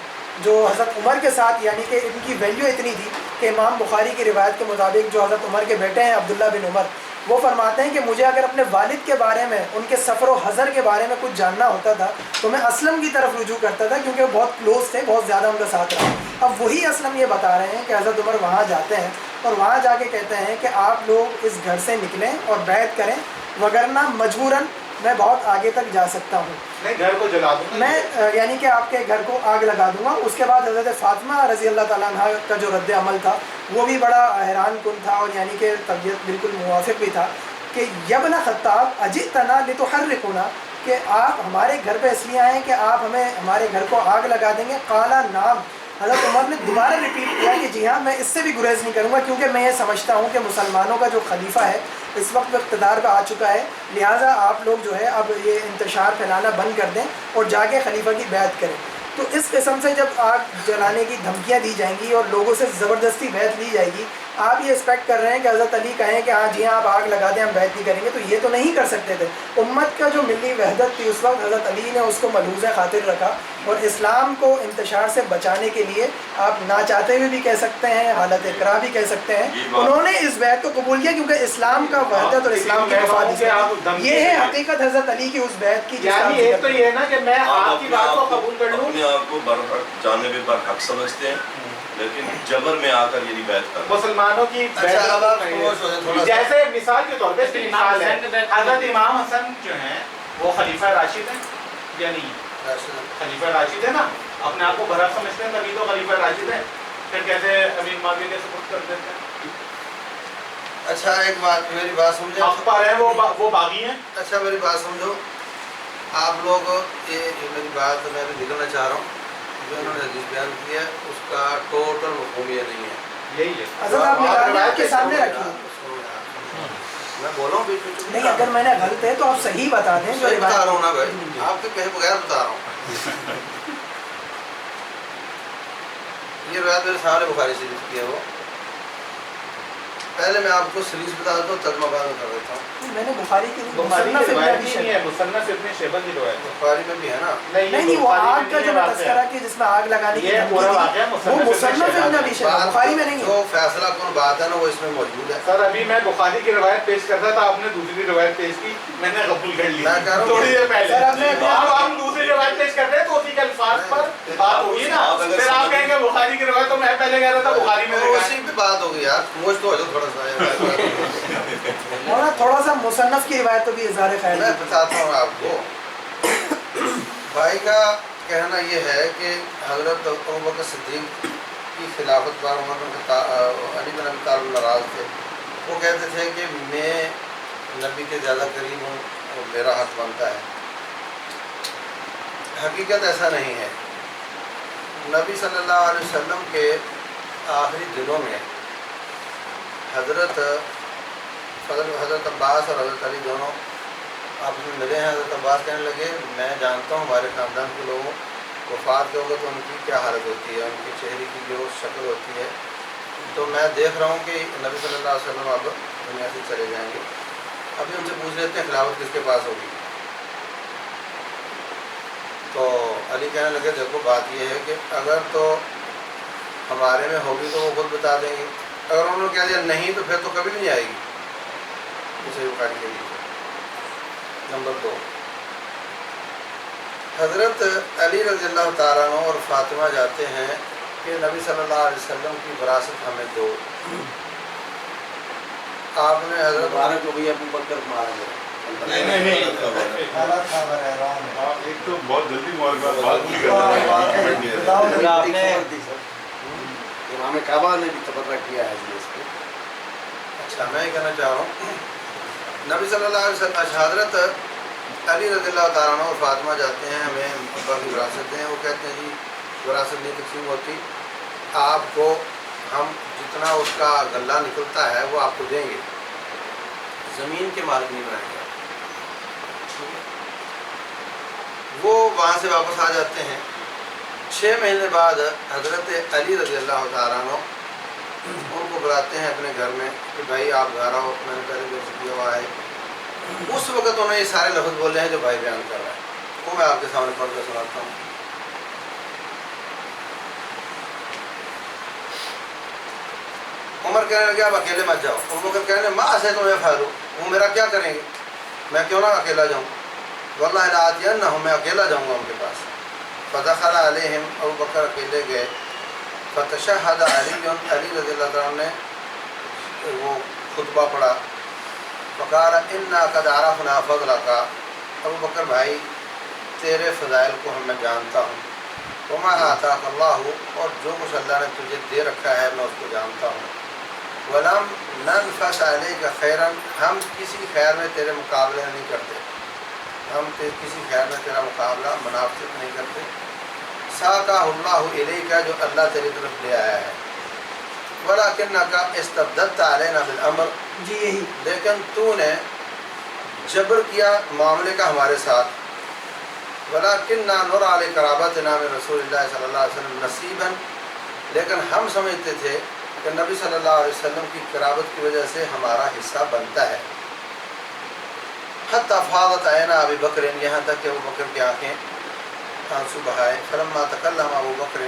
جو حضرت عمر کے ساتھ، یعنی کہ ان کی ویلیو اتنی تھی کہ امام بخاری کی روایت کے مطابق جو حضرت عمر کے بیٹے ہیں عبداللہ بن عمر، وہ فرماتے ہیں کہ مجھے اگر اپنے والد کے بارے میں، ان کے سفر و حضر کے بارے میں کچھ جاننا ہوتا تھا تو میں اسلم کی طرف رجوع کرتا تھا، کیونکہ وہ بہت کلوز تھے، بہت زیادہ ان کا ساتھ رہا. اب وہی اسلم یہ بتا رہے ہیں کہ حضرت عمر وہاں جاتے ہیں اور وہاں جا کے کہتے ہیں کہ آپ لوگ اس گھر سے نکلیں اور بیعت کریں، وگرنہ مجبوراً میں بہت آگے تک جا سکتا ہوں. میں گھر کو جلا دوں گا، میں یعنی کہ آپ کے گھر کو آگ لگا دوں گا. اس کے بعد حضرت فاطمہ رضی اللہ تعالیٰ عنہ کا جو رد عمل تھا وہ بھی بڑا حیران کن تھا، اور یعنی کہ طبیعت بالکل موافق بھی تھا کہ یبن خطاب اجئتنا لتحرقنا، کہ آپ ہمارے گھر پہ اس لیے آئے ہیں کہ آپ ہمیں ہمارے گھر کو آگ لگا دیں گے. قالا نام، حضرت عمر نے دوبارہ ریپیٹ کیا کہ جی ہاں، میں اس سے بھی گریز نہیں کروں گا، کیونکہ میں یہ سمجھتا ہوں کہ مسلمانوں کا جو خلیفہ ہے اس وقت اقتدار پہ آ چکا ہے، لہٰذا آپ لوگ جو ہے اب یہ انتشار پھیلانا بند کر دیں اور جا کے خلیفہ کی بیعت کریں. تو اس قسم سے جب آگ جلانے کی دھمکیاں دی جائیں گی اور لوگوں سے زبردستی بیعت لی جائے گی، آپ یہ ایکسپیکٹ کر رہے ہیں کہ حضرت علی کہیں کہ ہاں جی ہاں آپ آگ لگا دیں، ہم بیعت نہیں کریں گے، تو یہ تو نہیں کر سکتے تھے. امت کا جو ملی وحدت تھی اس وقت حضرت علی نے اس کو ملحوظ خاطر رکھا، اور اسلام کو انتشار سے بچانے کے لیے آپ نہ چاہتے ہوئے بھی کہہ سکتے ہیں، حالت اقرا بھی کہہ سکتے ہیں، انہوں نے اس بیعت کو قبول کیا کیونکہ اسلام کا وحدت اور اسلام کی مفاد، یہ ہے حقیقت حضرت علی کی اس بیعت کی. یعنی ایک تو یہ ہے نا کہ میں آپ کی بات کو قبول کر لوں، اپنے آپ کو برحق جانب برحق سمجھتے ہیں، لیکن جبر میں آ کر یہ بیعت کرتے ہیں. مسلمانوں کی جیسے مثال کے طور پہ اس کی مثال ہے حضرت امام حسن جو ہیں وہ خلیفہ راشد ہیں یا نہیں؟ خلیفہ راشد ہے نا، اپنے آپ کو بڑا سمجھتے ہیں تبھی تو خلیفہ راشد ہیں، پھر کیسے امیر معاویہ کے سپورٹ کر دیتے ہیں؟ اچھا ایک بات، میری بات سمجھے، حق پر ہیں وہ باغی ہیں. اچھا میری بات سمجھو، آپ لوگ یہ میری بات میں بھی نکلنا چاہ رہا ہوں، جو انہوں نے حدیث بیان کی ہے اس کا ٹوٹل مفہوم یہ نہیں ہے. یہی ہے حضرت آپ نے روایت کے سامنے رکھی. میں بول رہا ہوں بیچ بیچ نہیں، اگر میں نے غلط ہے تو آپ صحیح بتا دیں. جو صحیح بتا رہا ہوں نا بھائی، آپ کے کہے بغیر بتا رہا ہوں. یہ روایت میرے سامنے بخاری شریف کی ہے. وہ پہلے میں آپ کو سیریز بتا دیتا ہوں، ترجمہ بعد میں کر دیتا ہوں. میں نے بخاری کی بخاری مصنف کی ابن روایت ابی نہیں شیبہ، ہے، مصنف ابن شیبہ کی روایت ہے. بخاری میں بھی ہے نا. نہیں وہ آگ کا جو میں تذکرہ کیا جس میں آگ لگانے کی یہ دھمکی پورا دی، واقعہ وہ مصنف ابن ابی شیبہ، بخاری میں نہیں ہے. جو فیصلہ کن بات ہے نا وہ اس میں موجود ہے. سر ابھی میں بخاری کی روایت پیش کرتا تھا، آپ نے دوسری روایت پیش کی، میں نے قبول کر لی میں کہہ رہا ہوں تھوڑی دیر پہلے. سر اب میں اب ہم دوسری روایت پیش کر رہے ہیں تو اسی کے الفاظ پر بات ہوگی نا. پھر آپ کہیں گے بخاری کی روایت، تو میں پہلے کہہ رہا تھا بخاری میں اسی پہ بات ہوگی یار، مجھ تو ہو جاؤ تھوڑا سا. مولانا تھوڑا سا مصنف کی روایت تو بھی اظہار خیر میں ہے. بتاتا ہوں آپ کو. بھائی کا کہنا یہ ہے کہ حضرت ابوبکر صدیق کی خلافت پر علی بن ابی طالب ناراض تھے. وہ کہتے تھے کہ میں نبی کے زیادہ قریب ہوں اور میرا حق بنتا ہے. حقیقت ایسا نہیں ہے. نبی صلی اللہ علیہ وسلم کے آخری دنوں میں حضرت عباس اور حضرت علی دونوں آپس میں ملے ہیں. حضرت عباس کہنے لگے میں جانتا ہوں ہمارے خاندان کے لوگوں وفات کے ہوگے تو ان کی کیا حالت ہوتی ہے, ان کے چہرے کی جو شکل ہوتی ہے, تو میں دیکھ رہا ہوں کہ نبی صلی اللہ علیہ وسلم اب دنیا سے چلے جائیں گے. ابھی ان سے پوچھ لیتے ہیں خلافت کس کے پاس ہوگی. تو علی کہنے لگے دیکھو بات یہ ہے کہ اگر تو ہمارے میں ہوگی تو وہ خود بتا دیں گے, اگر انہوں نے کہہ دیا نہیں تو پھر تو کبھی نہیں آئے گی. اسے بخاری کے لیے. نمبر 2, حضرت علی رضی اللہ تعالیٰ عنہ اور فاطمہ جاتے ہیں کہ نبی صلی اللہ علیہ وسلم کی وراثت ہمیں دو. آپ نے حضرت مبارک ہو گئی ابو بکر مارا گیا. نہیں ایک تو بہت جلدی بات پوری کرنا ہے. امام کعبہ نے بھی تبرہ کیا ہے اس پہ. اچھا میں یہ کہنا چاہ رہا ہوں نبی صلی اللہ علیہ وسلم حضرت علی رضی اللہ تعالیٰ عنہ اور فاطمہ جاتے ہیں ہمیں ابا کی وراثت دیں. وہ کہتے ہیں جی وراثت نہیں تقسیم ہوتی, آپ کو ہم جتنا اس کا غلہ نکلتا ہے وہ آپ کو دیں گے, زمین کے مالک نہیں بنائیں گے. وہ وہاں سے واپس آ جاتے ہیں. 6 مہینے بعد حضرت علی رضی اللہ تعالیٰ عنہ ان کو بلاتے ہیں اپنے گھر میں کہ بھائی آپ گھر آؤ, میں نے پہلے جو کیا ہوا ہے. اس وقت انہوں نے یہ سارے لفظ بولے ہیں جو بھائی بیان کر رہا ہے, وہ میں آپ کے سامنے پڑھ کر سناتا ہوں. عمر کہنے لگے آپ اکیلے مت جاؤ. ابو بکر کہنے ماں سے تمہیں فائدہ, وہ میرا کیا کریں گے, میں کیوں نہ اکیلا جاؤں. واللہ لا آتینہم, میں اکیلا جاؤں گا ان کے پاس. فدخل علیہم, ابو بکر اکیلے گئے. فتشہد علی رضی اللہ عنہ نے وہ خطبہ پڑھا. فقال انا قد عرفنا فضلک, ابو بکر بھائی تیرے فضائل کو میں جانتا ہوں. وما آتاک اللہ, اور جو کچھ اللہ نے تجھے دے رکھا ہے میں اس کو جانتا ہوں. ولم ننفس علیک خیرا, ہم کسی خیر میں تیرے مقابلے نہیں کرتے, ہم کسی خیر میں تیرا مقابلہ منافقت نہیں کرتے. ساقہ اللہ الیک, جو اللہ تیری طرف لے آیا ہے. ولکنک استبدلت علینا بالامر, جی یہی, لیکن تو نے جبر کیا معاملے کا ہمارے ساتھ. ولکننا نرى لقرابتنا من رسول اللہ صلی اللہ علیہ وسلم نصیبا, لیکن ہم سمجھتے تھے کہ نبی صلی اللہ علیہ وسلم کی قرابت کی وجہ سے ہمارا حصہ بنتا ہے. حتی فاضت عین ابی بکر, یہاں تک کہ ابو بکر کی آنکھیں آنسو بہائے. فلما تکلم ابو بکر,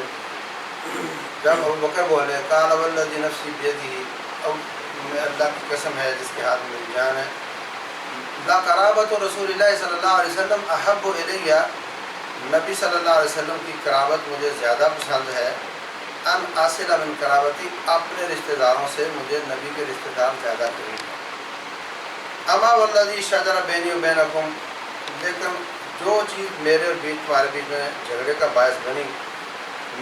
جب ابو بکر بولے, قال والذی نفسی بیدہ, اب اللہ کی قسم ہے جس کے ہاتھ میں میری جان ہے, لا قرابت رسول اللہ صلی اللہ علیہ وسلم احب الیہ, نبی صلی اللہ علیہ وسلم کی قرابت مجھے زیادہ پسند ہے. ان اصل من قرابتی, اپنے رشتہ داروں سے مجھے نبی کے رشتہ دار زیادہ قریب ہیں. اما والذی شجر بینی و بینکم, لیکن جو چیز میرے اور بیچ تمہارے بیچ میں جھگڑے کا باعث بنی,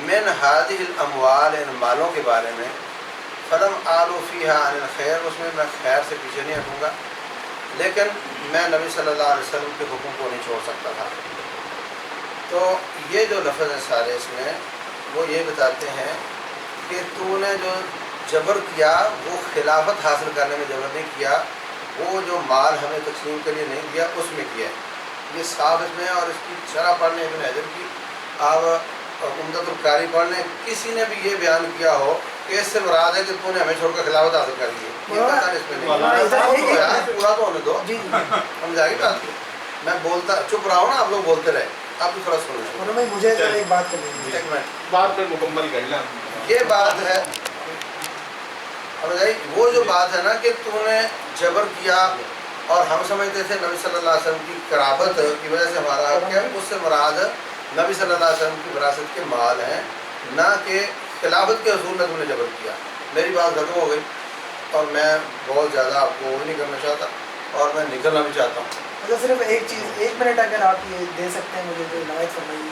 من هذه الاموال, ان مالوں کے بارے میں, فلم آلو فیہا عن الخیر, اس میں خیر سے پیچھے نہیں ہٹوں گا, لیکن میں نبی صلی اللہ علیہ وسلم کے حکم کو نہیں چھوڑ سکتا تھا. تو یہ جو لفظ ہیں سارے اس میں وہ یہ بتاتے ہیں کہ تو نے جو جبر کیا وہ خلافت حاصل کرنے میں جبر نہیں کیا, وہ جو مال ہمیں تقسیم کے لیے نہیں دیا اس میں کیا ہے. یہ صاف اس میں, اور اس کی شرح پڑھنے ابن حجر کی, آپ عمدۃ القاری پڑھ لیں, کسی نے بھی یہ بیان کیا ہو کہ اس سے مراد ہے کہ تو نے ہمیں چھوڑ کر خلافت حاصل کر لی ہے, یہ پتہ اس میں نہیں. پورا تو ہونے دو, سمجھا گی بات کو. میں بولتا چپ رہا ہوں نا, آپ لوگ بولتے رہے, آپ بھی تھوڑا سن لیں. بھائی مجھے ایک بات کرنی ہے, ایک منٹ, بات پھر مکمل کر لیں. یہ بات ہے وہ جو بات ہے نا کہ تو نے جبر کیا, اور ہم سمجھتے تھے نبی صلی اللہ علیہ وسلم کی قرابت کی وجہ سے ہمارا حق ہے, اس سے مراد نبی صلی اللہ علیہ وسلم کی وراثت کے مال ہیں, نہ کہ خلافت کے حصول میں تم نے جبر کیا. میری بات ختم ہو گئی, اور میں بہت زیادہ آپ کو وہ نہیں کرنا چاہتا, اور میں نکلنا بھی چاہتا ہوں. صرف ایک چیز, 1 منٹ اگر آپ یہ دے سکتے ہیں مجھے تو عنایت فرمائیے.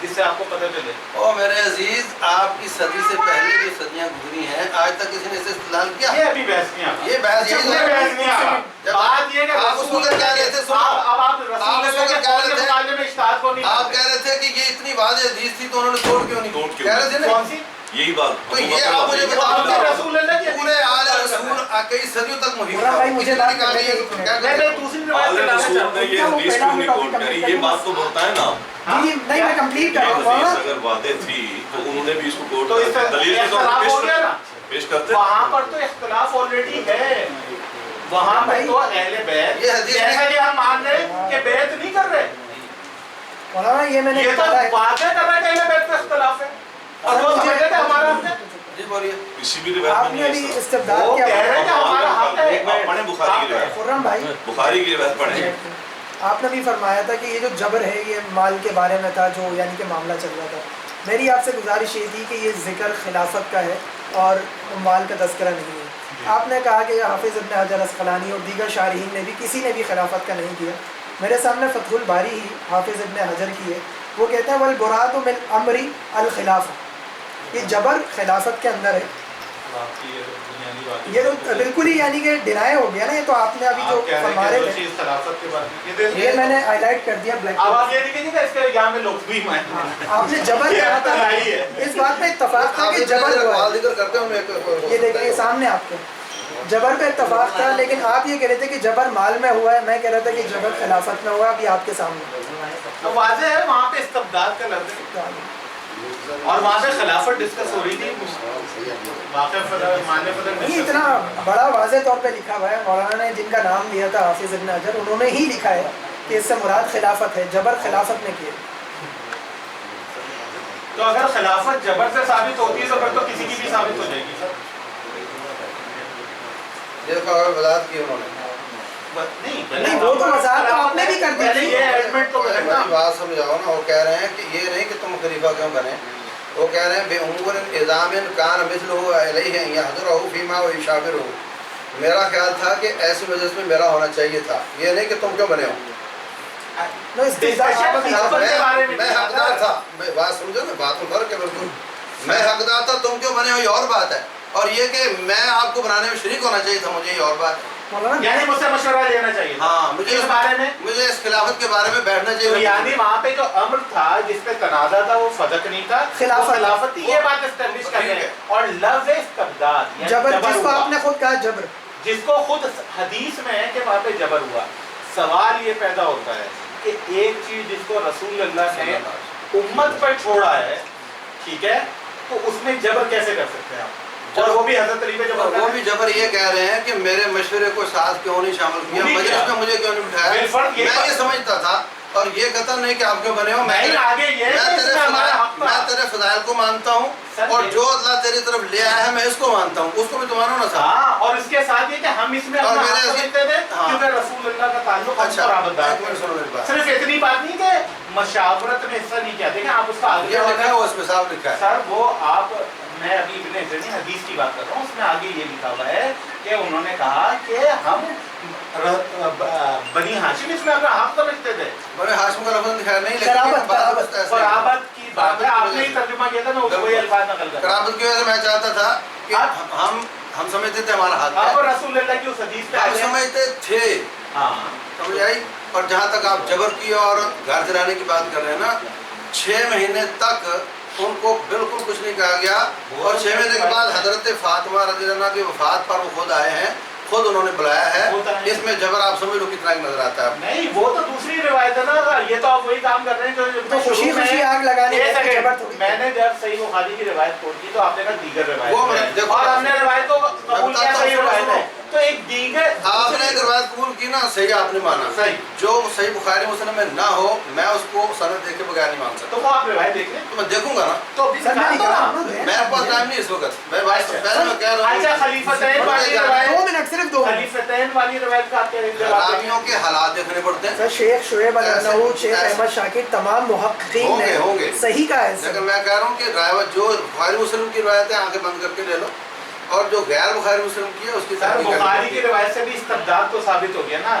جس سے آپ کو پتہ چلے؟ اور میرے عزیز آپ کی صدی سے پہلے جو صدیاں گزری ہیں آج تک کسی نے اسے استدلال کیا؟ یہ ابھی بحث نہیں آ یہ بحث نہیں آ بات یہ کہ آپ اس کو کہہ رہے تھے اب آپ رسول اللہ کے قول کے مقابلے میں اجتہاد کو نہیں آپ کہہ رہے تھے کہ یہ اتنی واضح حدیث تھی تو انہوں نے توڑ کیوں نہیں توڑ کیوں کہہ رہے تھے نا کون سی؟ یہی بات تو یہ آپ مجھے بتاؤ رسول اللہ کی پورے آل رسول کئی صدیوں تک محیط پورا بھائی مجھے بات کرنے دیں۔ میں دوسری روایت آل سے لانا رسول چاہتا نے ہوں۔ یہ حدیث کیوں نہیں کوٹ کری؟ یہ بات تو بولتا ہے نا جی نہیں میں کمپلیٹ کر یہ رہا ہوں حدیث اگر واضح تھی تو انہوں نے بھی اس کو کوٹ تو اس کر دلیل کے طور اختلاف ہو گیا نا، پر پیش کرتے وہاں پر تو اختلاف آلریڈی ہے، وہاں پر تو اہل بیت یہ حدیث جیسا کہ ہم مان رہے ہیں کہ بیت نہیں کر رہے، مولانا یہ میں نے یہ تو واضح کر رہا ہے کہ اہل بیت کا اختلاف ہے اور وہ سمجھ رہے تھے ہمارا حق ہے۔ جی بولیے کسی بھی روایت آپ میں نے نہیں ابھی ہے استبداد وہ کیا کہہ رہے ہیں کہ ہمارا حق ہے۔ آپ پڑھیں بخاری کی روایت، خرم بھائی بخاری کی روایت پڑھیں۔ آپ نے بھی فرمایا تھا کہ یہ جو جبر ہے یہ مال کے بارے میں تھا جو یعنی کہ معاملہ چل رہا تھا، میری آپ سے گزارش یہ تھی کہ یہ ذکر خلافت کا ہے اور مال کا تذکرہ نہیں ہے۔ آپ نے کہا کہ حافظ ابن حجر اسقلانی اور دیگر شارحین نے بھی کسی نے بھی خلافت کا نہیں کیا۔ میرے سامنے فتح الباری ہی حافظ ابن حجر کی ہے، وہ کہتے ہیں والبراءۃ من امر الخلافہ، یہ جبر خلافت کے اندر ہے۔ یہ تو بالکل ہی یعنی کہ ڈینائی ہو گیا نا، یہ تو آپ نے ابھی جو فرما رہے تھے خلافت کے بارے میں یہ میں نے ہائی لائٹ کر دیا بلیک۔ اب آپ یہ لکھیں گے کہ اس کے یہاں میں لوگ بھی میں آپ نے جبر کہا تھا، اس بات میں اتفاق تھا کہ جبر ہوا ہے۔ ذکر کرتے ہیں یہ دیکھیں سامنے آپ کے جبر کا اتفاق تھا، لیکن آپ یہ کہہ رہے تھے کہ جبر مال میں ہوا ہے، میں کہہ رہا تھا کہ جبر خلافت میں ہوا ہے، ابھی آپ کے سامنے واضح ہے وہاں پہ استبداد کا لفظ ہے اور وہاں پہ خلافت ڈسکس ہو رہی تھی، واقع ماننے فضل نہیں اتنا بڑا واضح طور پہ لکھا ہوا ہے۔ مولانا نے جن کا نام لیا تھا حافظ ابن حجر، انہوں نے ہی لکھا ہے کہ اس سے مراد خلافت ہے، جبر خلافت نے کی ہے۔ تو اگر خلافت جبر سے ثابت ہوتی ہے تو پھر تو کسی کی بھی ثابت ہو جائے گی سر۔ دیکھو اگر وضاحت کی انہوں نے نہیں وہ تو وضاحت آپ نے بھی کر دی پہلے تھی۔ یہ ایڈمٹ تو کریں نا۔ میری بات سمجھاؤ نا، وہ کہہ رہے ہیں کہ یہ نہیں کہ تم خلیفہ کیوں بنے، وہ کہہ رہے ہیں بے امور اعظام کان مثلہ علیہ ان یحضرہ فیما ویشاورہ، میرا خیال تھا کہ ایسی مجلس میں میرا ہونا چاہیے تھا، یہ نہیں کہ تم کیوں بنے ہو۔ میں حقدار تھا، بات سمجھو نا، بات میں فرق ہے بالکل، میں حقدار تھا، تم کیوں بنے ہو یہ اور بات ہے، اور یہ کہ میں آپ کو بنانے میں شریک ہونا چاہیے تھا مجھے، یہ اور بات ہے۔ یعنی مجھ سے مشورہ لینا چاہیے ہاں مجھے اس بارے میں، مجھے اس خلافت کے بارے میں بیٹھنا تو چاہیے۔ یعنی وہاں پہ جو امر تھا جس پہ تنازع تھا وہ فدق نہیں تھا، خلافت تھی، یہ بات اسٹیبلش کر رہے ہیں۔ اور لفظ استبداد یعنی جبر جس کو ہوا، آپ نے خود کہا جبر، جس کو خود حدیث میں ہے کہ وہاں پہ جبر ہوا، سوال یہ پیدا ہوتا ہے کہ ایک چیز جس کو رسول اللہ نے امت پر چھوڑا ہے، ٹھیک ہے، تو اس میں جبر کیسے کر سکتے ہیں آپ؟ اور وہ بھی حضرت علی پہ جبر کر وہ رہے بھی ہیں۔ جبر یہ کہہ رہے ہیں کہ میرے مشورے کو ساتھ کیوں نہیں شامل کیا، مجلس میں مجھے کیوں نہیں بٹھایا۔ بالفرض یہ میں یہ سمجھتا تھا اور یہ کہتا نہیں کہ آپ کیوں بنے ہو، میں نہیں آگے یہ ہے کہ اس میں ہمارا حق تھا۔ تیرے فضائل کو مانتا ہوں اور جو اللہ تیری طرف لے آیا ہے میں اس کو مانتا ہوں، اس کو بھی تمہارا ہونا تھا۔ ہاں، اور اس کے ساتھ یہ کہ ہم اس میں اپنا حق سمجھتے تھے کیونکہ رسول اللہ کا تعلق ہم پر آبدار ایک منٹ سنو میری بات، صرف اتنی بات نہیں کہ مشاورت میں حصہ نہیں کیا، دیکھیں آپ اس کا آگے یہ لکھا ہے وہ اس میں صاحب لکھا ہے۔ سر وہ آپ، میں ابھی ابن حجر حدیث کی بات کر رہا ہوں، اس میں آگے یہ لکھا ہوا ہے کہ انہوں نے کہا کہ ہم بنی ہاشم اس میں اپنا حق سمجھتے تھے۔ بڑے ہاشم کا لفظ دکھایا نہیں، قرابت کی بات ہے، آپ نے ہی ترجمہ کیا تھا، میں اس کو یہ الفاظ نقل کر رہا ہوں۔ قرابت کی وجہ سے میں چاہتا تھا کہ ہم سمجھتے تھے ہمارا حق آپ ہے، رسول اللہ کی اس حدیث پہ ہم سمجھتے تھے، ہاں سمجھ آئی۔ اور جہاں تک آپ جبر کی اور گھر جلانے کی بات کر رہے ہیں نا، 6 مہینے تک ان کو بالکل کچھ نہیں کہا گیا، اور 6 مہینے کے بعد حضرت فاطمہ رضی اللہ عنہا کی وفات پر وہ خود آئے ہیں، خود انہوں نے بلایا ہے۔ اس میں جبر آپ سمجھ لو کتنا نظر آتا ہے۔ نہیں، وہ تو دوسری روایت ہے نا، یہ تو آپ وہی کام کر رہے ہیں جو تو خوشی خوشی آگ لگانے ایک کی جبر سیکنڈ، تھوڑی۔ میں نے جب صحیح بخاری کی روایت کھول کی تو آپ نے کہا دیگر وہ روایت ہے، دیکھو، اور ہم نے روایت کو قبول کیا صحیح روایت ہے، تو ایک دیگر آپ نے ایک روایت قبول کی نا، صحیح آپ نے مانا، صحیح، جو صحیح بخاری مسلم میں نہ ہو میں اس کو سند دیکھ کے بغیر نہیں مان سکتا، تو وہ آپ روایت دیکھ لیں، تو میں دیکھوں گا نا، تو ابھی سر میں نکال دو نا۔ میرے پاس ٹائم نہیں اس وقت، میں پہلے میں کہہ رہا ہوں اچھا، خلیفتین والی روایت، 2 منٹ، صرف 2 منٹ۔ خلیفتین والی روایت کا آپ کیا جواب دیں گے؟ خرابیوں کے حالات دیکھنے پڑتے ہیں۔ سر شیخ شعیب الارناؤوط، شیخ احمد شاکر، تمام محققین ہوں گے نے صحیح کہا ہے لیکن سر۔ میں کہہ رہا ہوں کہ روایت جو بخاری مسلم کی روایت ہے آنکھیں بند کر کے لے لو، اور جو غیر بخاری مسلم کی ہے اس کی سر تحقیق کرنی بخاری پڑتی کی ہے۔ روایت سے بھی استبداد تو ثابت ہو گیا نا،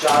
4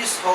100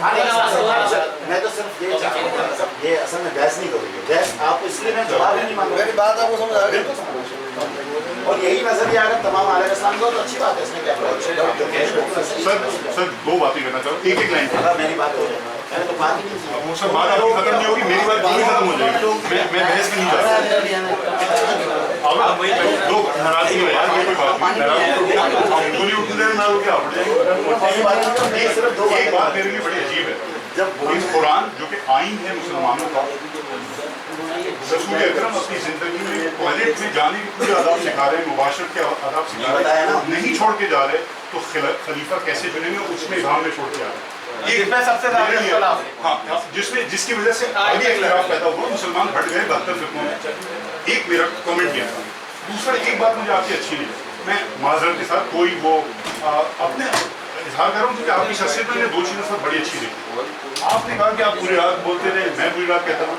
میں تو صرف یہ چاہ رہا ہوں، یہ اصل میں بحث نہیں کروں گی، بحث آپ اس لیے میں جواب ہی نہیں مانگ میری رہا، بات آپ کو سمجھ آ گئی؟ اور یہی نظریہ اگر تمام علیہ السلام کو تو اچھی بات ہے، اس میں کیا سر دو باتیں کرنا چاہوں، ایک ایک لائن میری بات ہو جائے، میں نے تو بات ہی نہیں کی۔ وہ سب بات آپ کی ختم نہیں ہوگی، میری بات پوری ختم ہو جائے گی، میں بحث میں نہیں جا رہا۔ اب دو ناراضگی ہے یار، یہ کوئی بات نہیں، ناراضگی کو نہیں اٹھنے دینا، نہ کیا اٹھ جائے گی۔ ایک بات میرے لیے بڑی عجیب ہے، جب اس قرآن جو کہ آئین ہے مسلمانوں کا، رسول اکرم اپنی زندگی میں ٹوائلٹ میں جانے کے پورے آداب سکھا رہے ہیں، مباشرت کے آداب سکھا رہے ہیں، نہیں چھوڑ کے جا رہے تو خلیفہ کیسے چنیں گے، اس میں ابہام میں چھوڑ کے آ رہے ہیں، یہ میں سب سے زیادہ اختلاف ہے۔ ہاں، جس کی وجہ سے آگے اختلاف پیدا ہوا، مسلمان بٹ گئے 72 فرقوں میں۔ ایک میرا کامنٹ یہ تھا، دوسرا ایک بات مجھے آپ کی اچھی نہیں، میں معذرت کے ساتھ کوئی وہ اپنے اظہار کر رہا ہوں کیونکہ آپ کی شخصیت میں نے دو چیزیں سب بڑی اچھی دیکھی۔ آپ نے کہا کہ آپ پوری رات بولتے رہے، میں پوری رات کہتا ہوں،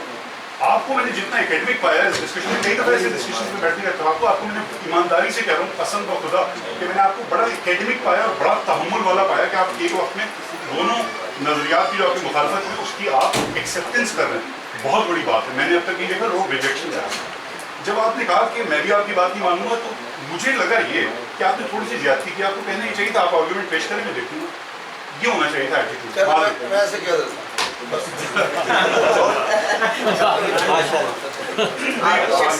آپ کو میں نے جتنا اکیڈمک پایا ہے اس ڈسکشن میں، کئی دفعہ ایسے ڈسکشن میں بیٹھنے کا اتفاق ہوا، آپ کو میں نے ایمانداری سے کہہ رہا ہوں قسم کا خدا کہ میں نے آپ کو بڑا اکیڈمک پایا اور بڑا تحمل والا پایا کہ آپ ایک وقت میں دونوں نظریات کی جو آپ کی مخالفت ہوئی اس کی آپ ایکسیپٹنس کر رہے ہیں، بہت بڑی بات ہے۔ میں نے اب تک یہ دیکھا لوگ ریجیکشن ہے۔ جب آپ نے کہا کہ میں بھی آپ کی بات نہیں مانوں گا تو مجھے لگا یہ کہ آپ نے تھوڑی سی زیادتی کی، آپ کو کہنا ہی چاہیے تھا آپ آرگومنٹ پیش کریں، میں دیکھوں گا، یہ ہونا چاہیے تھا ایٹیٹیوڈ۔ میں ایسے کہہ دیتا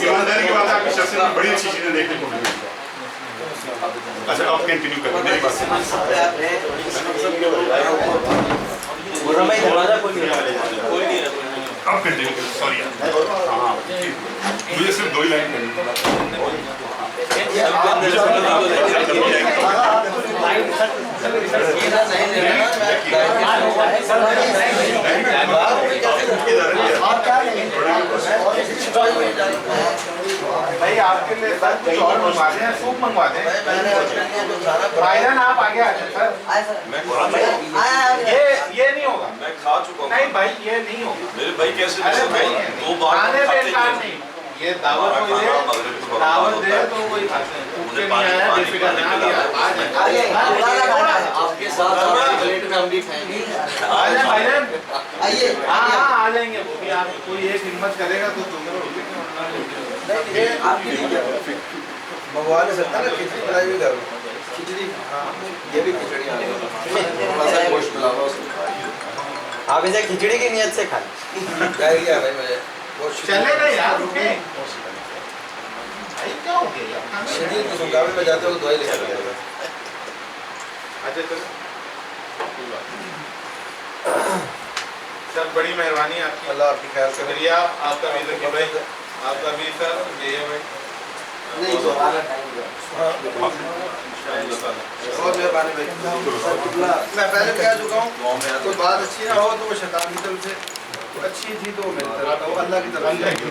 ایمانداری کی بات ہے، آپ کی شخصیت میں بڑی اچھی چیزیں دیکھنے کو ملی۔ اچھا آپ کنٹینیو کریں میری بات آپ کنٹینیو کریں، سوری ہاں مجھے صرف دو ہی لائن کرنی بھائی آپ کے لیے سر کچھ اور منگوا دیں، سوپ منگوا دیں۔ بھائی جان آپ آگے آ جائیں سر، یہ نہیں ہوگا، میں کھا چکا ہوں نہیں بھائی یہ نہیں ہوگا میرے بھائی کیسے ارے بھائی دو بار کھانے پہ انکار نہیں، یہ دعوت کوئی دے، دعوت دے تو وہی کھاتے ہیں، مجھے پانی آپ کے ساتھ آپ کی پلیٹ میں ہم بھی کھائیں گے۔ آ جائیں بھائی جان، آئیے ہاں آ جائیں گے، وہ بھی آپ کوئی ایک ہمت کرے گا تو تم آپ کی منگوا نہیں سکتا نا، کھچڑی بنائی ہوئی گھر میں، کھچڑی، یہ بھی کھچڑی آ گئی، تھوڑا سا گوشت ملا ہوا اس میں کھائیں۔ آپ اسے کھچڑی کی نیت سے کھائیں۔ ڈائریا بھائی مجھے چلے نا یار، رکے بھائی کیا ہو گیا یار، شدید قسم کا میں جاتے ہو دوائی لے کر آتا ہوں۔ اچھا چلو سر، بڑی مہربانی آپ کی، اللہ آپ کی خیر کرے۔ شکریہ آپ کا بھی، ذکی بھائی آپ کا بھی سر، یہ بھائی نہیں تو آنا ٹائم بہت مہربانی بھائی، میں پہلے کہہ چکا ہوں کوئی بات اچھی نہ ہو تو وہ شیطان کی طرف سے، اچھی تھی تو میری طرف، اللہ کی طرف سے۔